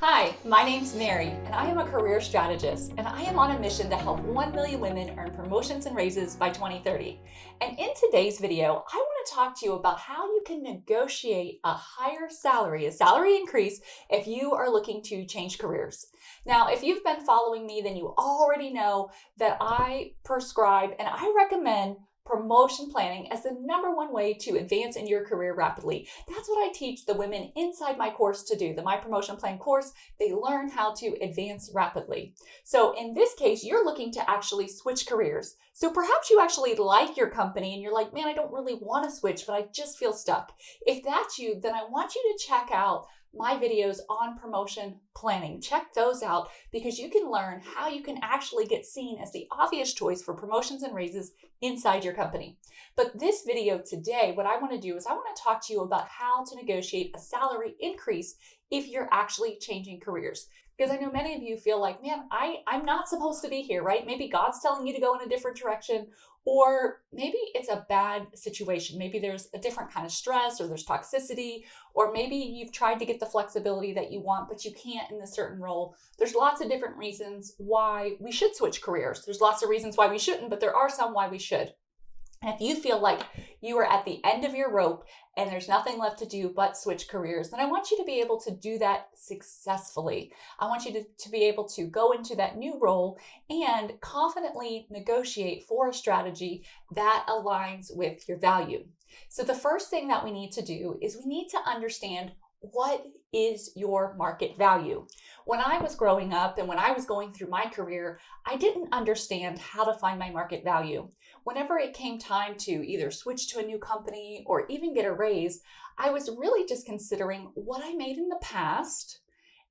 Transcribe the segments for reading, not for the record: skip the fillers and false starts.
Hi, my name's Mary, and I am a career strategist, and I am on a mission to help 1 million women earn promotions and raises by 2030. And in today's video, I want to talk to you about how you can negotiate a higher salary, a salary increase, if you are looking to change careers. Now, if you've been following me, then you already know that I prescribe and I recommend promotion planning as the #1 way to advance in your career rapidly. That's what I teach the women inside my course to do, the My Promotion Plan course. They learn how to advance rapidly. So in this case, you're looking to actually switch careers. So perhaps you actually like your company and you're like, man, I don't really want to switch, but I just feel stuck. If that's you, then I want you to check out my videos on promotion planning. Check those out because you can learn how you can actually get seen as the obvious choice for promotions and raises inside your company. But this video today, what I want to do is I want to talk to you about how to negotiate a salary increase if you're actually changing careers. Because I know many of you feel like, man, I'm not supposed to be here, right? Maybe God's telling you to go in a different direction, or maybe it's a bad situation. Maybe there's a different kind of stress, or there's toxicity, or maybe you've tried to get the flexibility that you want, but you can't in a certain role. There's lots of different reasons why we should switch careers. There's lots of reasons why we shouldn't, but there are some why we should. And if you feel like you are at the end of your rope and there's nothing left to do but switch careers, then I want you to be able to do that successfully. I want you to be able to go into that new role and confidently negotiate for a strategy that aligns with your value. So the first thing that we need to do is we need to understand what is your market value. When I was growing up and when I was going through my career, I didn't understand how to find my market value. Whenever it came time to either switch to a new company or even get a raise, I was really just considering what I made in the past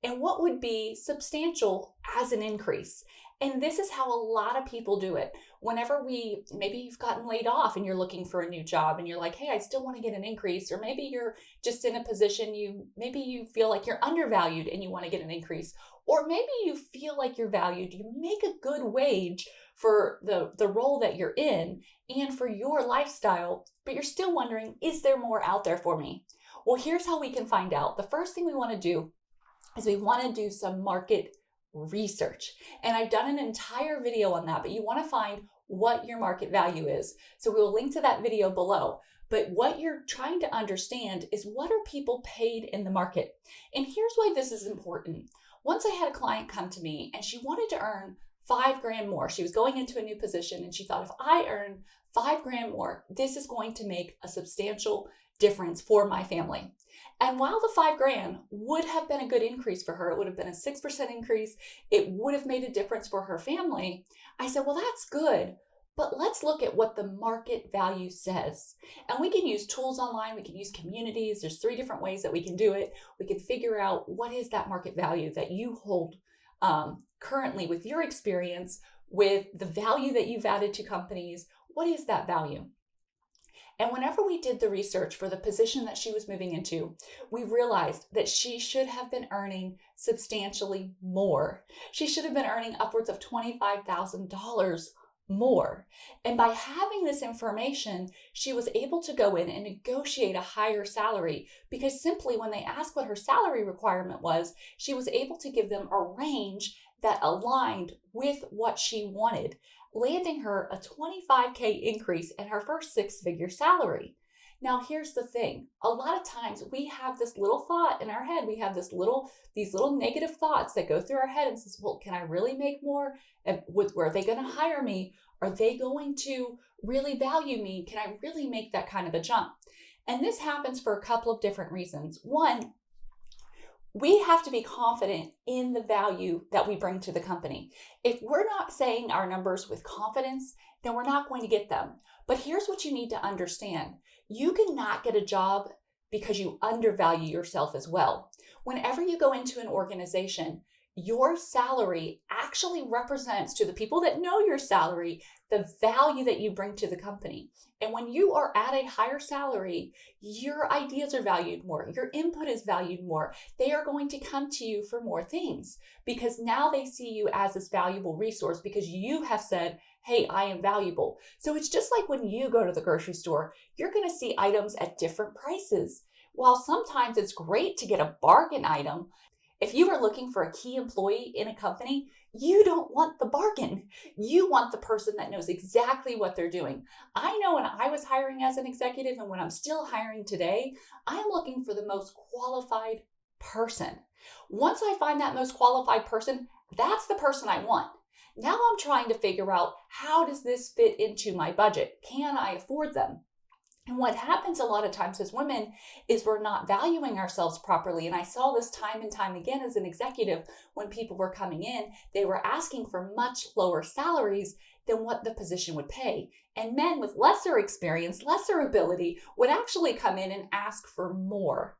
and what would be substantial as an increase. And this is how a lot of people do it. Whenever maybe you've gotten laid off and you're looking for a new job and you're like, hey, I still want to get an increase. Or maybe you're just in a position, maybe you feel like you're undervalued and you want to get an increase. Or maybe you feel like you're valued. You make a good wage for the role that you're in and for your lifestyle, but you're still wondering, is there more out there for me? Well, here's how we can find out. The first thing we want to do is we want to do some market research. And I've done an entire video on that, but you want to find what your market value is. So we will link to that video below. But what you're trying to understand is, what are people paid in the market? And here's why this is important. Once I had a client come to me and she wanted to earn $5,000 more. She was going into a new position and she thought, if I earn $5,000 more, this is going to make a substantial difference for my family. And while the $5,000 would have been a good increase for her, it would have been a 6% increase, it would have made a difference for her family. I said, well, that's good, but let's look at what the market value says. And we can use tools online, we can use communities. There's 3 different ways that we can do it. We can figure out what is that market value that you hold currently with your experience, with the value that you've added to companies. What is that value? And whenever we did the research for the position that she was moving into, we realized that she should have been earning substantially more. She should have been earning upwards of $25,000 more. And by having this information, she was able to go in and negotiate a higher salary, because simply when they asked what her salary requirement was, she was able to give them a range that aligned with what she wanted, landing her a $25,000 increase in her first 6-figure salary. Now, here's the thing. A lot of times we have this little thought in our head. We have these little negative thoughts that go through our head and says, well, can I really make more? And are they going to hire me? Are they going to really value me? Can I really make that kind of a jump? And this happens for a couple of different reasons. One, we have to be confident in the value that we bring to the company. If we're not saying our numbers with confidence, then we're not going to get them. But here's what you need to understand. You cannot get a job because you undervalue yourself as well. Whenever you go into an organization, your salary actually represents, to the people that know your salary, the value that you bring to the company. And when you are at a higher salary, your ideas are valued more. Your input is valued more. They are going to come to you for more things because now they see you as this valuable resource because you have said, hey, I am valuable. So it's just like when you go to the grocery store, you're going to see items at different prices. While sometimes it's great to get a bargain item, If you are looking for a key employee in a company, you don't want the bargain. You want the person that knows exactly what they're doing. I know when I was hiring as an executive and when I'm still hiring today, I'm looking for the most qualified person. Once I find that most qualified person, that's the person I want. Now I'm trying to figure out, how does this fit into my budget? Can I afford them? And what happens a lot of times as women is we're not valuing ourselves properly. And I saw this time and time again as an executive. When people were coming in, they were asking for much lower salaries than what the position would pay. And men with lesser experience, lesser ability would actually come in and ask for more.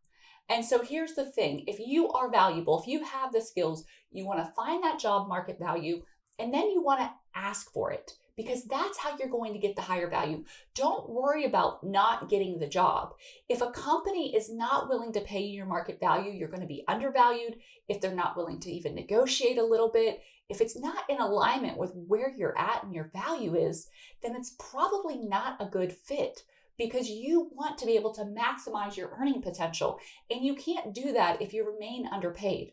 And so here's the thing. If you are valuable, if you have the skills, you want to find that job market value, and then you want to ask for it, because that's how you're going to get the higher value. Don't worry about not getting the job. If a company is not willing to pay you your market value, you're going to be undervalued. If they're not willing to even negotiate a little bit, if it's not in alignment with where you're at and your value is, then it's probably not a good fit, because you want to be able to maximize your earning potential. And you can't do that if you remain underpaid.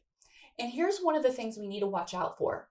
And here's one of the things we need to watch out for.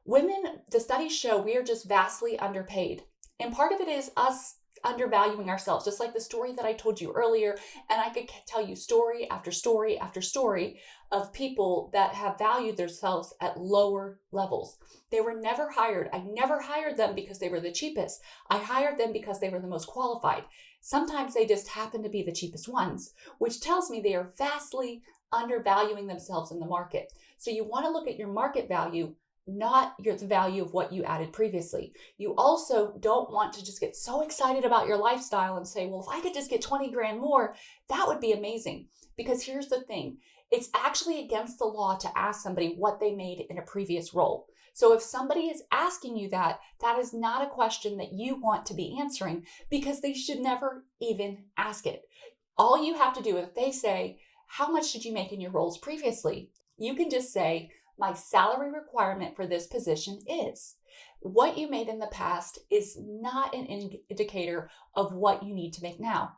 Women, the studies show, we are just vastly underpaid. And part of it is us undervaluing ourselves, just like the story that I told you earlier. And I could tell you story after story after story of people that have valued themselves at lower levels. They were never hired. I never hired them because they were the cheapest. I hired them because they were the most qualified. Sometimes they just happen to be the cheapest ones, which tells me they are vastly undervaluing themselves in the market. So you want to look at your market value, not the value of what you added previously. You also don't want to just get so excited about your lifestyle and say, well, if I could just get 20 grand more, that would be amazing. Because here's the thing, it's actually against the law to ask somebody what they made in a previous role. So if somebody is asking you that, that is not a question that you want to be answering, because they should never even ask it. All you have to do, if they say, how much did you make in your roles previously? You can just say, my salary requirement for this position is. What you made in the past is not an indicator of what you need to make now.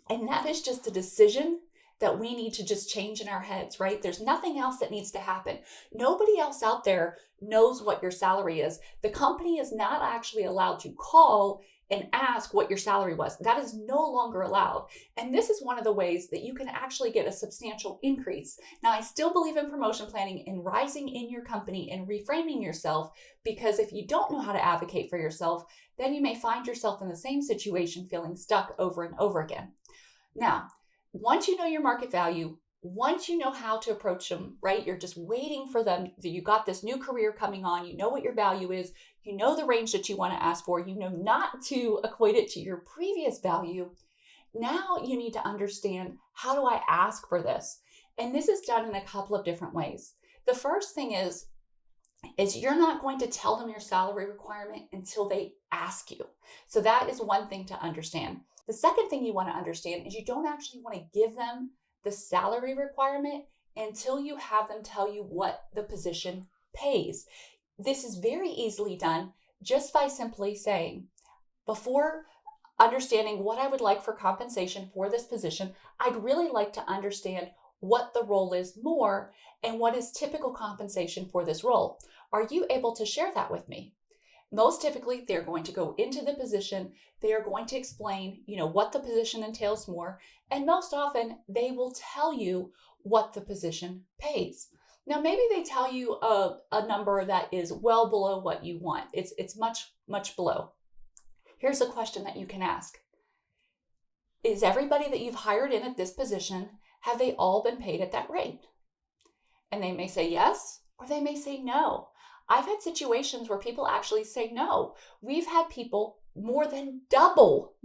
And that is just a decision that we need to just change in our heads, right? There's nothing else that needs to happen. Nobody else out there knows what your salary is. The company is not actually allowed to call and ask what your salary was. That is no longer allowed. And this is one of the ways that you can actually get a substantial increase. Now, I still believe in promotion planning and rising in your company and reframing yourself, because if you don't know how to advocate for yourself, then you may find yourself in the same situation feeling stuck over and over again. Now, once you know your market value, once you know how to approach them, right? You're just waiting for them. You got this new career coming on. You know what your value is. You know the range that you want to ask for. You know not to equate it to your previous value. Now you need to understand, how do I ask for this? And this is done in a couple of different ways. The first thing is you're not going to tell them your salary requirement until they ask you. So that is one thing to understand. The second thing you want to understand is you don't actually want to give them the salary requirement until you have them tell you what the position pays. This is very easily done just by simply saying, before understanding what I would like for compensation for this position, I'd really like to understand what the role is more and what is typical compensation for this role. Are you able to share that with me? Most typically, they're going to go into the position. They are going to explain, what the position entails more. And most often, they will tell you what the position pays. Now, maybe they tell you a number that is well below what you want. It's much, much below. Here's a question that you can ask. Is everybody that you've hired in at this position, have they all been paid at that rate? And they may say yes, or they may say no. I've had situations where people actually say no. We've had people more than double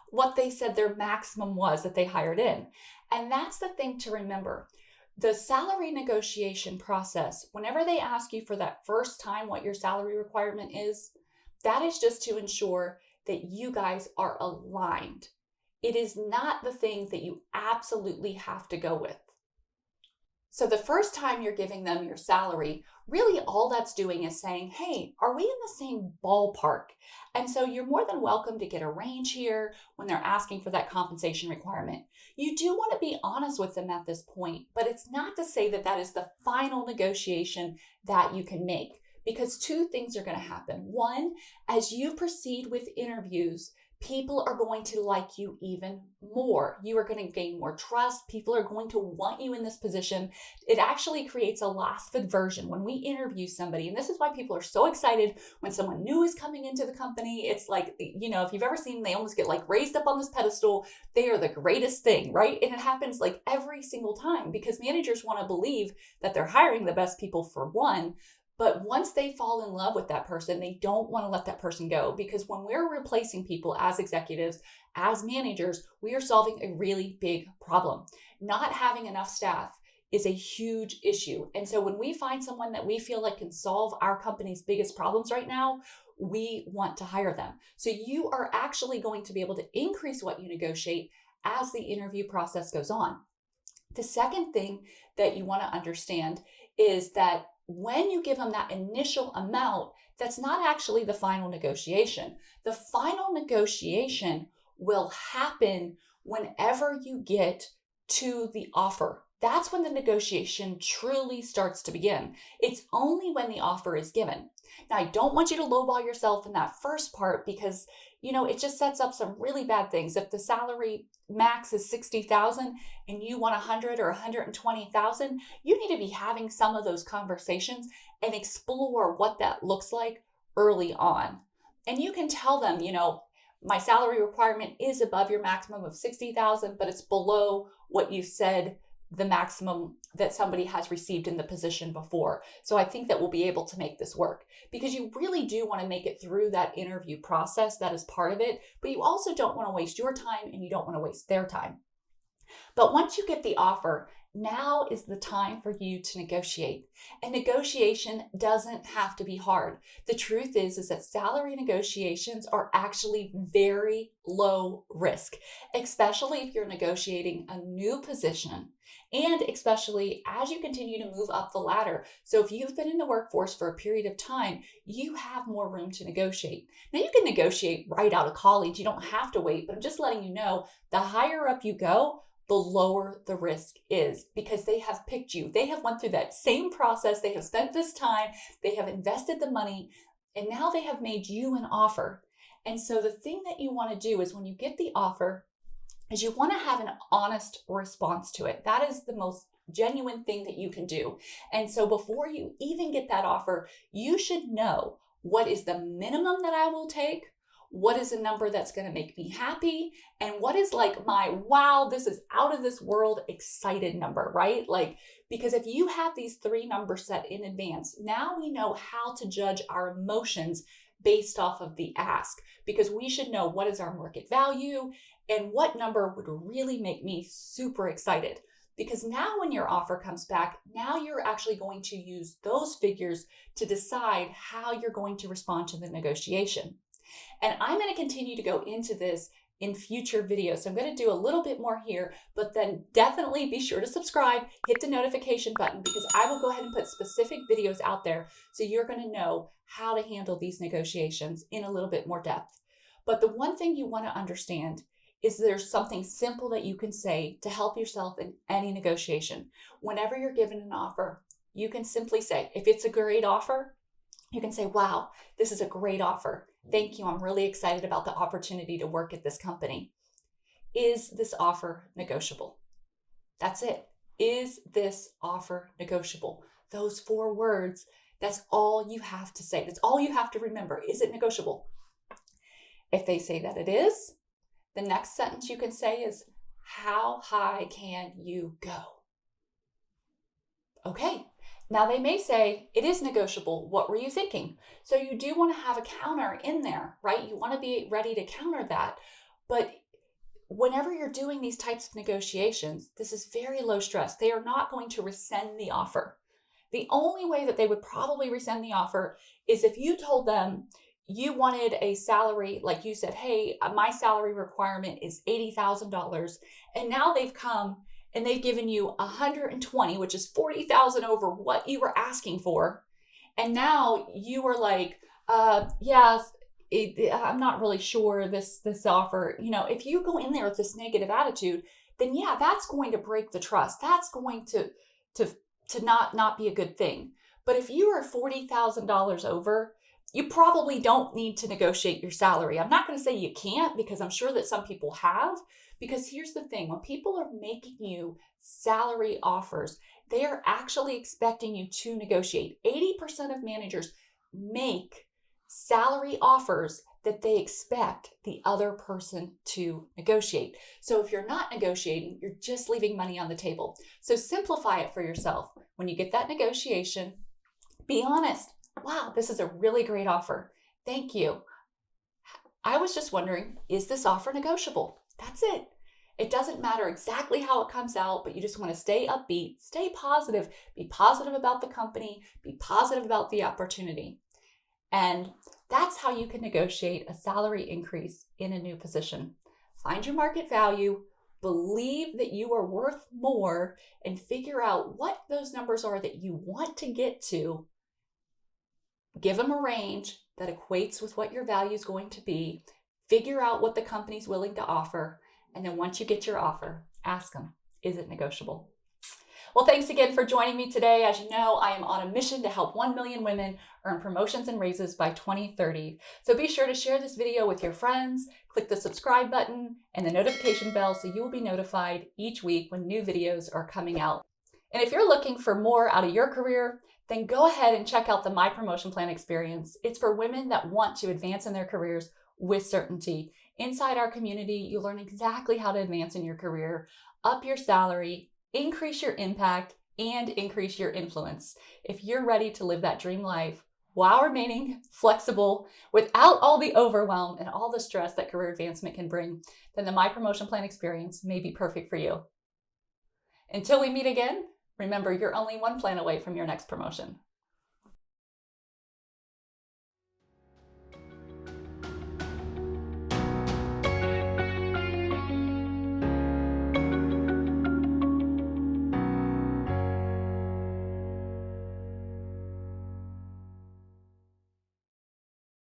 what they said their maximum was that they hired in. And that's the thing to remember. The salary negotiation process, whenever they ask you for that first time what your salary requirement is, that is just to ensure that you guys are aligned. It is not the thing that you absolutely have to go with. So the first time you're giving them your salary, really all that's doing is saying, hey, are we in the same ballpark? And so you're more than welcome to get a range here when they're asking for that compensation requirement. You do want to be honest with them at this point, but it's not to say that that is the final negotiation that you can make, because two things are going to happen. One, as you proceed with interviews, people are going to like you even more. You are going to gain more trust. People are going to want you in this position. It actually creates a loss of aversion when we interview somebody. And this is why people are so excited when someone new is coming into the company. It's like, if you've ever seen them, they almost get like raised up on this pedestal. They are the greatest thing, right? And it happens like every single time because managers want to believe that they're hiring the best people for one. But once they fall in love with that person, they don't want to let that person go, because when we're replacing people as executives, as managers, we are solving a really big problem. Not having enough staff is a huge issue. And so when we find someone that we feel like can solve our company's biggest problems right now, we want to hire them. So you are actually going to be able to increase what you negotiate as the interview process goes on. The second thing that you want to understand is that when you give them that initial amount, that's not actually the final negotiation. The final negotiation will happen whenever you get to the offer. That's when the negotiation truly starts to begin. It's only when the offer is given. Now, I don't want you to lowball yourself in that first part because, it just sets up some really bad things. If the salary max is $60,000 and you want 100 or 120,000, you need to be having some of those conversations and explore what that looks like early on. And you can tell them, my salary requirement is above your maximum of 60,000, but it's below what you said the maximum that somebody has received in the position before. So I think that we'll be able to make this work, because you really do want to make it through that interview process. That is part of it, but you also don't want to waste your time and you don't want to waste their time. But once you get the offer, now is the time for you to negotiate. And negotiation doesn't have to be hard. The truth is that salary negotiations are actually very low risk, especially if you're negotiating a new position and especially as you continue to move up the ladder. So if you've been in the workforce for a period of time, you have more room to negotiate. Now you can negotiate right out of college. You don't have to wait, but I'm just letting you know, the higher up you go, the lower the risk is, because they have picked you. They have went through that same process. They have spent this time, they have invested the money, and now they have made you an offer. And so the thing that you want to do is when you get the offer is you want to have an honest response to it. That is the most genuine thing that you can do. And so before you even get that offer, you should know, what is the minimum that I will take? What is a number that's going to make me happy? And what is like my, wow, this is out of this world excited number, right? Because if you have these three numbers set in advance, now we know how to judge our emotions based off of the ask, because we should know what is our market value and what number would really make me super excited. Because now when your offer comes back, now you're actually going to use those figures to decide how you're going to respond to the negotiation. And I'm going to continue to go into this in future videos. So I'm going to do a little bit more here, but then definitely be sure to subscribe, hit the notification button, because I will go ahead and put specific videos out there so you're going to know how to handle these negotiations in a little bit more depth. But the one thing you want to understand is there's something simple that you can say to help yourself in any negotiation. Whenever you're given an offer, you can simply say, if it's a great offer, you can say, wow, this is a great offer. Thank you. I'm really excited about the opportunity to work at this company. Is this offer negotiable? That's it. Is this offer negotiable? Those 4 words, that's all you have to say. That's all you have to remember. Is it negotiable? If they say that it is, the next sentence you can say is, how high can you go? Okay. Now they may say, it is negotiable. What were you thinking? So you do want to have a counter in there, right? You want to be ready to counter that. But whenever you're doing these types of negotiations, this is very low stress. They are not going to rescind the offer. The only way that they would probably rescind the offer is if you told them you wanted a salary, like you said, hey, my salary requirement is $80,000. And now they've come and they've given you 120, which is 40,000 over what you were asking for. And now you are like, yes, I'm not really sure this offer. If you go in there with this negative attitude, then yeah, that's going to break the trust. That's going to not be a good thing. But if you are $40,000 over, you probably don't need to negotiate your salary. I'm not going to say you can't, because I'm sure that some people have. Because here's the thing, when people are making you salary offers, they are actually expecting you to negotiate. 80% of managers make salary offers that they expect the other person to negotiate. So if you're not negotiating, you're just leaving money on the table. So simplify it for yourself. When you get that negotiation, be honest. Wow, this is a really great offer. Thank you. I was just wondering, is this offer negotiable? That's it. It doesn't matter exactly how it comes out, but you just want to stay upbeat, stay positive, be positive about the company, be positive about the opportunity. And that's how you can negotiate a salary increase in a new position. Find your market value, believe that you are worth more, and figure out what those numbers are that you want to get to. Give them a range that equates with what your value is going to be. Figure out what the company's willing to offer. And then once you get your offer, ask them, is it negotiable? Well, thanks again for joining me today. As you know, I am on a mission to help 1 million women earn promotions and raises by 2030. So be sure to share this video with your friends, click the subscribe button and the notification bell so you will be notified each week when new videos are coming out. And if you're looking for more out of your career, then go ahead and check out the My Promotion Plan experience. It's for women that want to advance in their careers with certainty. Inside our community, you'll learn exactly how to advance in your career, up your salary, increase your impact, and increase your influence. If you're ready to live that dream life while remaining flexible, without all the overwhelm and all the stress that career advancement can bring, then the My Promotion Plan experience may be perfect for you. Until we meet again, remember, you're only one plan away from your next promotion.